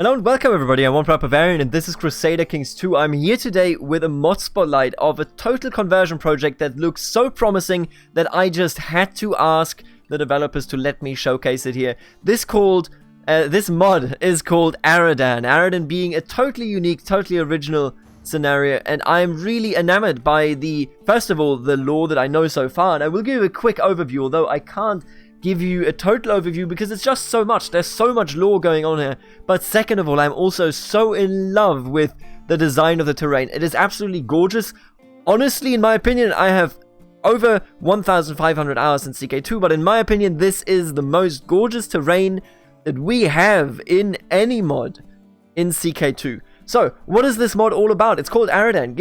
Hello and welcome everybody, I'm Barbarian and this is Crusader King 2. I'm here today with a mod spotlight of a total conversion project that looks so promising that I just had to ask the developers to let me showcase it here. This mod is called Eridan. Eridan being a totally unique, totally original scenario, and I'm really enamored by first of all, the lore that I know so far, and I will give you a quick overview, although I can't give you a total overview because it's just so much. There's so much lore going on here. But second of all, I'm also so in love with the design of the terrain. It is absolutely gorgeous. Honestly, in my opinion, I have over 1,500 hours in CK2, but in my opinion, this is the most gorgeous terrain that we have in any mod in CK2. So, what is this mod all about? It's called Eridan.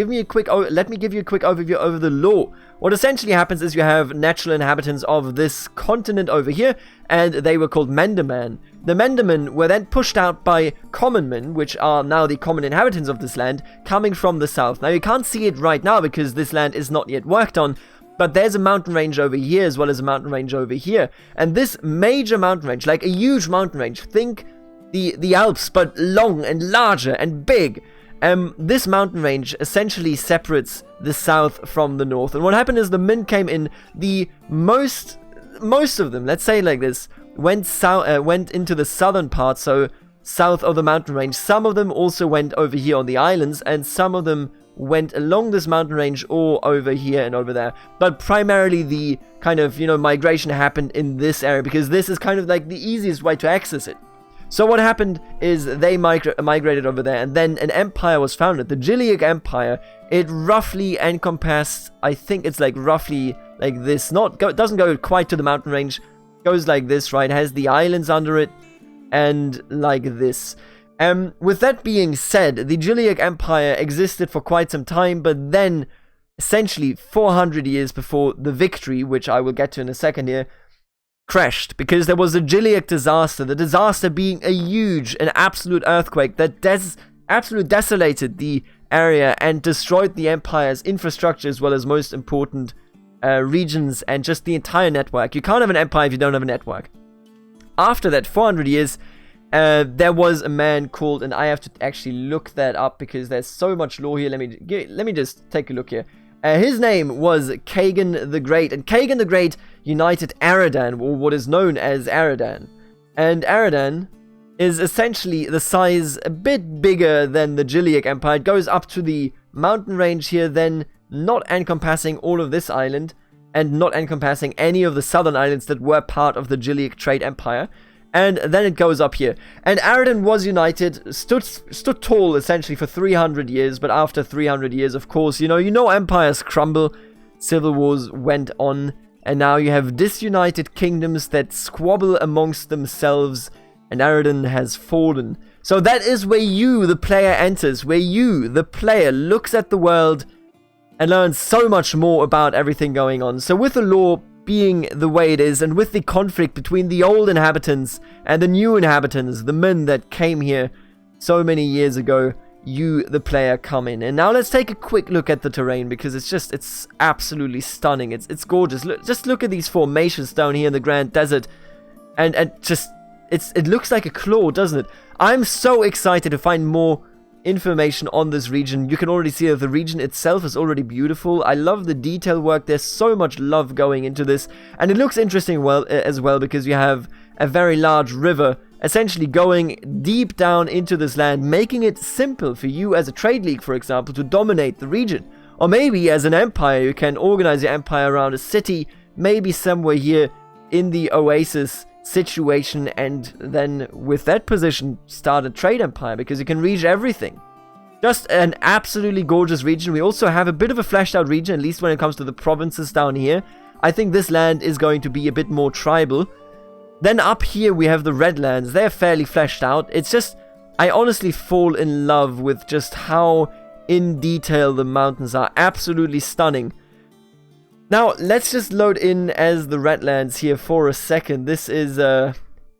Let me give you a quick overview over the lore. What essentially happens is you have natural inhabitants of this continent over here, and they were called Mendermen. The Mendermen were then pushed out by common men, which are now the common inhabitants of this land, coming from the south. Now, you can't see it right now because this land is not yet worked on, but there's a mountain range over here as well as a mountain range over here. And this major mountain range, like a huge mountain range, think the Alps, but long and larger and big. This mountain range essentially separates the south from the north. And what happened is the men came in. Most of them, let's say like this, went into the southern part, so south of the mountain range. Some of them also went over here on the islands, and some of them went along this mountain range or over here and over there. But primarily the kind of, migration happened in this area because this is kind of like the easiest way to access it. So what happened is they migrated over there, and then an empire was founded, the Juliek Empire. It roughly encompassed, I think it's like roughly like this. It doesn't go quite to the mountain range. Goes like this, right? Has the islands under it, and like this. With that being said, the Juliek Empire existed for quite some time, but then essentially 400 years before the victory, which I will get to in a second here, crashed because there was a Juliek Disaster. The disaster being a huge and absolute earthquake that absolutely desolated the area and destroyed the empire's infrastructure as well as most important regions and just the entire network. You can't have an empire if you don't have a network. After that 400 years, there was a man called, and I have to actually look that up because there's so much lore here. Let me just take a look here. His name was Kagan the Great, and Kagan the Great united Eridan, or what is known as Eridan. And Eridan is essentially the size a bit bigger than the Juliek Empire. It goes up to the mountain range here, then not encompassing all of this island, and not encompassing any of the southern islands that were part of the Juliek Trade Empire. And then it goes up here. And Eridan was united, stood tall essentially for 300 years. But after 300 years, of course, empires crumble. Civil wars went on. And now you have disunited kingdoms that squabble amongst themselves. And Eridan has fallen. So that is where you, the player, enters. Where you, the player, looks at the world and learns so much more about everything going on. So with the lore being the way it is, and with the conflict between the old inhabitants and the new inhabitants, the men that came here so many years ago, you, the player, come in. And now let's take a quick look at the terrain because it's absolutely stunning. It's gorgeous. Just look at these formations down here in the Grand Desert, and it looks like a claw, doesn't it? I'm so excited to find more information on this region. You can already see that the region itself is already beautiful. I love the detail work. There's so much love going into this, and it looks interesting as well because you have a very large river essentially going deep down into this land, making it simple for you as a trade league, for example, to dominate the region. Or maybe as an empire, you can organize your empire around a city, maybe somewhere here in the oasis situation, and then with that position start a trade empire because you can reach everything. Just an absolutely gorgeous region. We also have a bit of a fleshed out region, at least when it comes to the provinces down here. I think this land is going to be a bit more tribal. Then up here we have the Redlands. They're fairly fleshed out. It's just, I honestly fall in love with just how in detail the mountains are. Absolutely stunning. Now, let's just load in as the Redlands here for a second. This is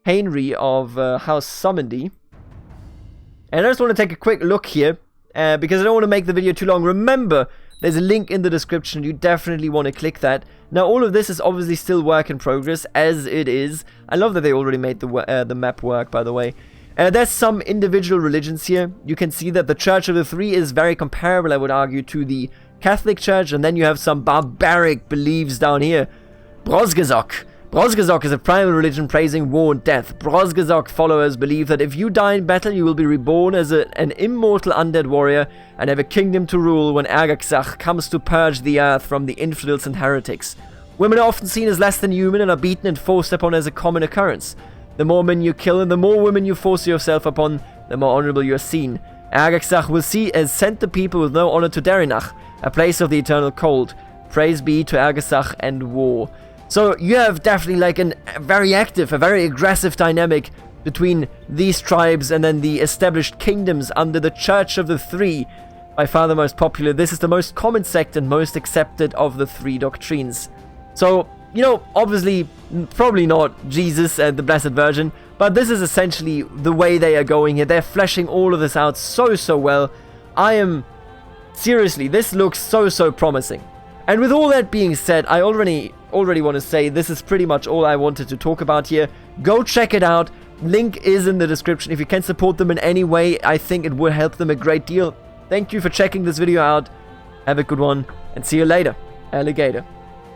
Henry of House Summondy. And I just want to take a quick look here, because I don't want to make the video too long. Remember, there's a link in the description. You definitely want to click that. Now, all of this is obviously still work in progress, as it is. I love that they already made the map work, by the way. There's some individual religions here. You can see that the Church of the Three is very comparable, I would argue, to the Catholic Church, and then you have some barbaric beliefs down here. Brozgazok. Brozgazok is a primal religion praising war and death. Brozgazok followers believe that if you die in battle, you will be reborn as an immortal undead warrior and have a kingdom to rule when Ergaxach comes to purge the earth from the infidels and heretics. Women are often seen as less than human and are beaten and forced upon as a common occurrence. The more men you kill and the more women you force yourself upon, the more honorable you are seen. Ergaxach will see as sent the people with no honor to Derinach, a place of the eternal cold. Praise be to Ergaxach and war. So you have definitely like a very active, a very aggressive dynamic between these tribes and then the established kingdoms under the Church of the Three. By far the most popular. This is the most common sect and most accepted of the three doctrines. So, you know, obviously, probably not Jesus and the Blessed Virgin, but this is essentially the way they are going here. They're fleshing all of this out so well. Seriously, this looks so promising. And with all that being said, I already want to say this is pretty much all I wanted to talk about here. Go check it out. Link is in the description. If you can support them in any way, I think it will help them a great deal. Thank you for checking this video out. Have a good one, and see you later, alligator.